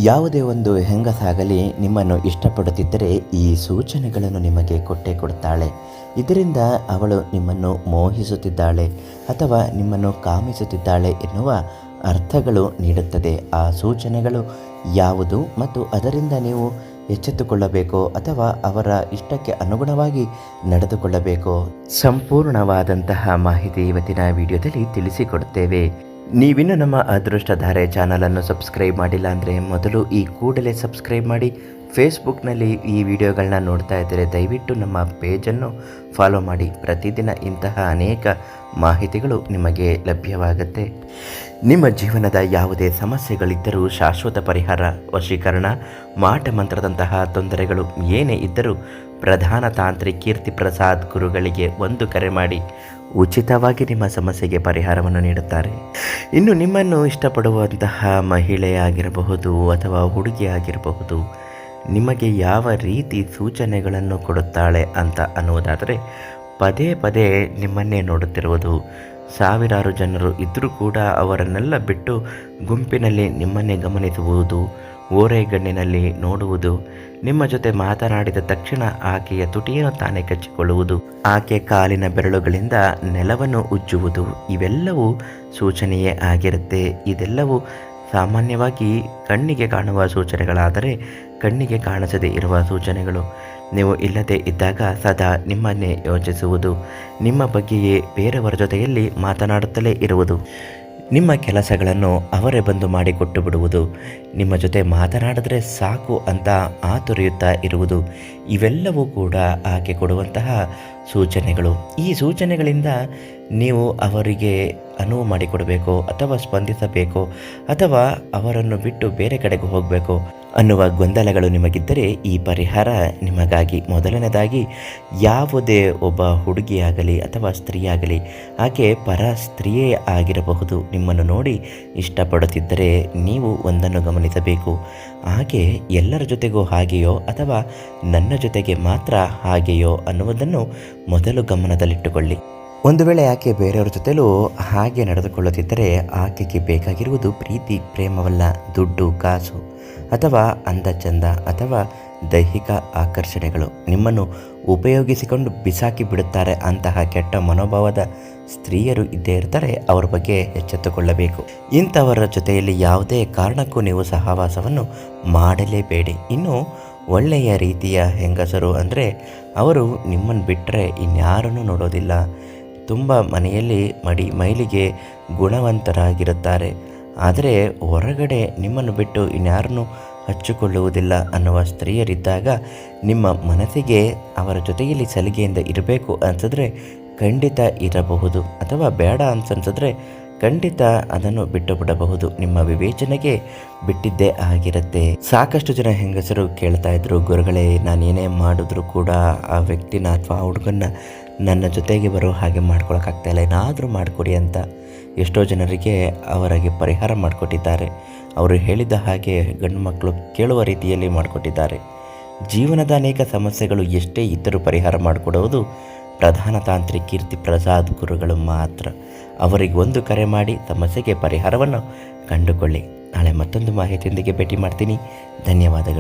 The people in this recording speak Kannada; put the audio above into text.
ಯಾವುದೇ ಒಂದು ಹೆಂಗಸಾಗಲಿ ನಿಮ್ಮನ್ನು ಇಷ್ಟಪಡುತ್ತಿದ್ದರೆ ಈ ಸೂಚನೆಗಳನ್ನು ನಿಮಗೆ ಕೊಟ್ಟೇ ಕೊಡುತ್ತಾಳೆ. ಇದರಿಂದ ಅವಳು ನಿಮ್ಮನ್ನು ಮೋಹಿಸುತ್ತಿದ್ದಾಳೆ ಅಥವಾ ನಿಮ್ಮನ್ನು ಕಾಮಿಸುತ್ತಿದ್ದಾಳೆ ಎನ್ನುವ ಅರ್ಥಗಳು ನೀಡುತ್ತದೆ. ಆ ಸೂಚನೆಗಳು ಯಾವುದು ಮತ್ತು ಅದರಿಂದ ನೀವು ಎಚ್ಚೆತ್ತುಕೊಳ್ಳಬೇಕೋ ಅಥವಾ ಅವರ ಇಷ್ಟಕ್ಕೆ ಅನುಗುಣವಾಗಿ ನಡೆದುಕೊಳ್ಳಬೇಕೋ ಸಂಪೂರ್ಣವಾದಂತಹ ಮಾಹಿತಿ ಇವತ್ತಿನ ವಿಡಿಯೋದಲ್ಲಿ ತಿಳಿಸಿಕೊಡುತ್ತೇವೆ. ನೀವಿನ್ನು ನಮ್ಮ ಅದೃಷ್ಟಧಾರೆ ಚಾನಲನ್ನು ಸಬ್ಸ್ಕ್ರೈಬ್ ಮಾಡಿಲ್ಲ ಅಂದರೆ ಮೊದಲು ಈ ಕೂಡಲೇ ಸಬ್ಸ್ಕ್ರೈಬ್ ಮಾಡಿ. ಫೇಸ್ಬುಕ್ನಲ್ಲಿ ಈ ವಿಡಿಯೋಗಳನ್ನ ನೋಡ್ತಾ ಇದ್ದರೆ ದಯವಿಟ್ಟು ನಮ್ಮ ಪೇಜನ್ನು ಫಾಲೋ ಮಾಡಿ. ಪ್ರತಿದಿನ ಇಂತಹ ಅನೇಕ ಮಾಹಿತಿಗಳು ನಿಮಗೆ ಲಭ್ಯವಾಗುತ್ತೆ. ನಿಮ್ಮ ಜೀವನದ ಯಾವುದೇ ಸಮಸ್ಯೆಗಳಿದ್ದರೂ ಶಾಶ್ವತ ಪರಿಹಾರ, ವಶೀಕರಣ, ಮಾಟ ಮಂತ್ರದಂತಹ ತೊಂದರೆಗಳು ಏನೇ ಇದ್ದರೂ ಪ್ರಧಾನ ತಾಂತ್ರಿಕ ಕೀರ್ತಿ ಪ್ರಸಾದ್ ಗುರುಗಳಿಗೆ ಒಂದು ಕರೆ ಮಾಡಿ ಉಚಿತವಾಗಿ ನಿಮ್ಮ ಸಮಸ್ಯೆಗೆ ಪರಿಹಾರವನ್ನು ನೀಡುತ್ತಾರೆ. ಇನ್ನು ನಿಮ್ಮನ್ನು ಇಷ್ಟಪಡುವಂತಹ ಮಹಿಳೆಯಾಗಿರಬಹುದು ಅಥವಾ ಹುಡುಗಿಯಾಗಿರಬಹುದು, ನಿಮಗೆ ಯಾವ ರೀತಿ ಸೂಚನೆಗಳನ್ನು ಕೊಡುತ್ತಾಳೆ ಅಂತ ಅನ್ನುವುದಾದರೆ, ಪದೇ ಪದೇ ನಿಮ್ಮನ್ನೇ ನೋಡುತ್ತಿರುವುದು. ಸಾವಿರಾರು ಜನರು ಇದ್ದರೂ ಕೂಡ ಅವರನ್ನೆಲ್ಲ ಬಿಟ್ಟು ಗುಂಪಿನಲ್ಲಿ ನಿಮ್ಮನ್ನೇ ಗಮನಿಸುವುದು, ಓರೆಗಣ್ಣಿನಲ್ಲಿ ನೋಡುವುದು, ನಿಮ್ಮ ಜೊತೆ ಮಾತನಾಡಿದ ತಕ್ಷಣ ಆಕೆಯ ತುಟಿಯನ್ನು ತಾನೇ ಕಚ್ಚಿಕೊಳ್ಳುವುದು, ಆಕೆ ಕಾಲಿನ ಬೆರಳುಗಳಿಂದ ನೆಲವನ್ನು ಉಜ್ಜುವುದು, ಇವೆಲ್ಲವೂ ಸೂಚನೆಯೇ ಆಗಿರುತ್ತೆ. ಇದೆಲ್ಲವೂ ಸಾಮಾನ್ಯವಾಗಿ ಕಣ್ಣಿಗೆ ಕಾಣುವ ಸೂಚನೆಗಳಾದರೆ ಕಣ್ಣಿಗೆ ಕಾಣಿಸದೇ ಇರುವ ಸೂಚನೆಗಳು. ನೀವು ಇಲ್ಲದೆ ಇದ್ದಾಗ ಸದಾ ನಿಮ್ಮನ್ನೇ ಯೋಚಿಸುವುದು, ನಿಮ್ಮ ಬಗ್ಗೆಯೇ ಬೇರೆಯವರ ಜೊತೆಯಲ್ಲಿ ಮಾತನಾಡುತ್ತಲೇ ಇರುವುದು, ನಿಮ್ಮ ಕೆಲಸಗಳನ್ನು ಅವರೇ ಬಂದು ಮಾಡಿಕೊಟ್ಟು ಬಿಡುವುದು, ನಿಮ್ಮ ಜೊತೆ ಮಾತನಾಡಿದ್ರೆ ಸಾಕು ಅಂತ ಆತುರಿಯುತ್ತಾ ಇರುವುದು, ಇವೆಲ್ಲವೂ ಕೂಡ ಆಕೆ ಕೊಡುವಂತಹ ಸೂಚನೆಗಳು. ಈ ಸೂಚನೆಗಳಿಂದ ನೀವು ಅವರಿಗೆ ಅನುವು ಮಾಡಿಕೊಡಬೇಕೋ ಅಥವಾ ಸ್ಪಂದಿಸಬೇಕೋ ಅಥವಾ ಅವರನ್ನು ಬಿಟ್ಟು ಬೇರೆ ಕಡೆಗೆ ಹೋಗಬೇಕೋ ಅನ್ನುವ ಗೊಂದಲಗಳು ನಿಮಗಿದ್ದರೆ ಈ ಪರಿಹಾರ ನಿಮಗಾಗಿ. ಮೊದಲನೇದಾಗಿ, ಯಾವುದೇ ಒಬ್ಬ ಹುಡುಗಿಯಾಗಲಿ ಅಥವಾ ಸ್ತ್ರೀಯಾಗಲಿ, ಆಕೆ ಪರ ಸ್ತ್ರೀಯೇ ಆಗಿರಬಹುದು, ನಿಮ್ಮನ್ನು ನೋಡಿ ಇಷ್ಟಪಡುತ್ತಿದ್ದರೆ ನೀವು ಒಂದನ್ನು ಗಮನಿಸಬೇಕು. ಆಕೆ ಎಲ್ಲರ ಜೊತೆಗೂ ಹಾಗೆಯೋ ಅಥವಾ ನನ್ನ ಜೊತೆಗೆ ಮಾತ್ರ ಹಾಗೆಯೋ ಅನ್ನುವುದನ್ನು ಮೊದಲು ಗಮನದಲ್ಲಿಟ್ಟುಕೊಳ್ಳಿ. ಒಂದು ವೇಳೆ ಆಕೆ ಬೇರೆಯವರ ಜೊತೆಲೂ ಹಾಗೆ ನಡೆದುಕೊಳ್ಳುತ್ತಿದ್ದರೆ ಆಕೆಗೆ ಬೇಕಾಗಿರುವುದು ಪ್ರೀತಿ ಪ್ರೇಮವಲ್ಲ, ದುಡ್ಡು ಕಾಸು ಅಥವಾ ಅಂದ ಚಂದ ಅಥವಾ ದೈಹಿಕ ಆಕರ್ಷಣೆಗಳು. ನಿಮ್ಮನ್ನು ಉಪಯೋಗಿಸಿಕೊಂಡು ಬಿಸಾಕಿ ಬಿಡುತ್ತಾರೆ. ಅಂತಹ ಕೆಟ್ಟ ಮನೋಭಾವದ ಸ್ತ್ರೀಯರು ಇದ್ದೇ ಇರ್ತಾರೆ. ಅವರ ಬಗ್ಗೆ ಎಚ್ಚೆತ್ತುಕೊಳ್ಳಬೇಕು. ಇಂಥವರ ಜೊತೆಯಲ್ಲಿ ಯಾವುದೇ ಕಾರಣಕ್ಕೂ ನೀವು ಸಹವಾಸವನ್ನು ಮಾಡಲೇಬೇಡಿ. ಇನ್ನು ಒಳ್ಳೆಯ ರೀತಿಯ ಹೆಂಗಸರು ಅಂದರೆ ಅವರು ನಿಮ್ಮನ್ನು ಬಿಟ್ಟರೆ ಇನ್ಯಾರನ್ನೂ ನೋಡೋದಿಲ್ಲ. ತುಂಬ ಮನೆಯಲ್ಲಿ ಮೈಲಿಗೆ ಗುಣವಂತರಾಗಿರುತ್ತಾರೆ, ಆದರೆ ಹೊರಗಡೆ ನಿಮ್ಮನ್ನು ಬಿಟ್ಟು ಇನ್ಯಾರನ್ನೂ ಹಚ್ಚಿಕೊಳ್ಳುವುದಿಲ್ಲ ಅನ್ನುವ ಸ್ತ್ರೀಯರಿದ್ದಾಗ ನಿಮ್ಮ ಮನಸ್ಸಿಗೆ ಅವರ ಜೊತೆಯಲ್ಲಿ ಸಲಿಗೆಯಿಂದ ಇರಬೇಕು ಅನಿಸಿದ್ರೆ ಖಂಡಿತ ಇರಬಹುದು, ಅಥವಾ ಬೇಡ ಅನ್ಸಿದ್ರೆ ಖಂಡಿತ ಅದನ್ನು ಬಿಟ್ಟು ಬಿಡಬಹುದು. ನಿಮ್ಮ ವಿವೇಚನೆಗೆ ಬಿಟ್ಟಿದ್ದೇ ಆಗಿರುತ್ತೆ. ಸಾಕಷ್ಟು ಜನ ಹೆಂಗಸರು ಕೇಳ್ತಾ ಇದ್ರು, ಗುರುಗಳೇ, ನಾನೇನೇ ಮಾಡಿದ್ರೂ ಕೂಡ ಆ ವ್ಯಕ್ತಿನ ಅಥವಾ ಆ ಹುಡುಗನ್ನ ನನ್ನ ಜೊತೆಗೆ ಬರೋ ಹಾಗೆ ಮಾಡ್ಕೊಳಕ್ಕಾಗ್ತಾಯಿಲ್ಲ, ಏನಾದರೂ ಮಾಡಿಕೊಡಿ ಅಂತ ಎಷ್ಟೋ ಜನರಿಗೆ ಅವರಿಗೆ ಪರಿಹಾರ ಮಾಡಿಕೊಟ್ಟಿದ್ದಾರೆ. ಅವರು ಹೇಳಿದ ಹಾಗೆ ಗಂಡು ಮಕ್ಕಳು ಕೇಳುವ ರೀತಿಯಲ್ಲಿ ಮಾಡಿಕೊಟ್ಟಿದ್ದಾರೆ. ಜೀವನದ ಅನೇಕ ಸಮಸ್ಯೆಗಳು ಎಷ್ಟೇ ಇದ್ದರೂ ಪರಿಹಾರ ಮಾಡಿಕೊಡುವುದು ಪ್ರಧಾನ ತಾಂತ್ರಿಕ ಕೀರ್ತಿ ಪ್ರಸಾದ್ ಗುರುಗಳು ಮಾತ್ರ. ಅವರಿಗೆ ಒಂದು ಕರೆ ಮಾಡಿ ಸಮಸ್ಯೆಗೆ ಪರಿಹಾರವನ್ನು ಕಂಡುಕೊಳ್ಳಿ. ನಾಳೆ ಮತ್ತೊಂದು ಮಾಹಿತಿಯೊಂದಿಗೆ ಭೇಟಿ ಮಾಡ್ತೀನಿ. ಧನ್ಯವಾದಗಳು.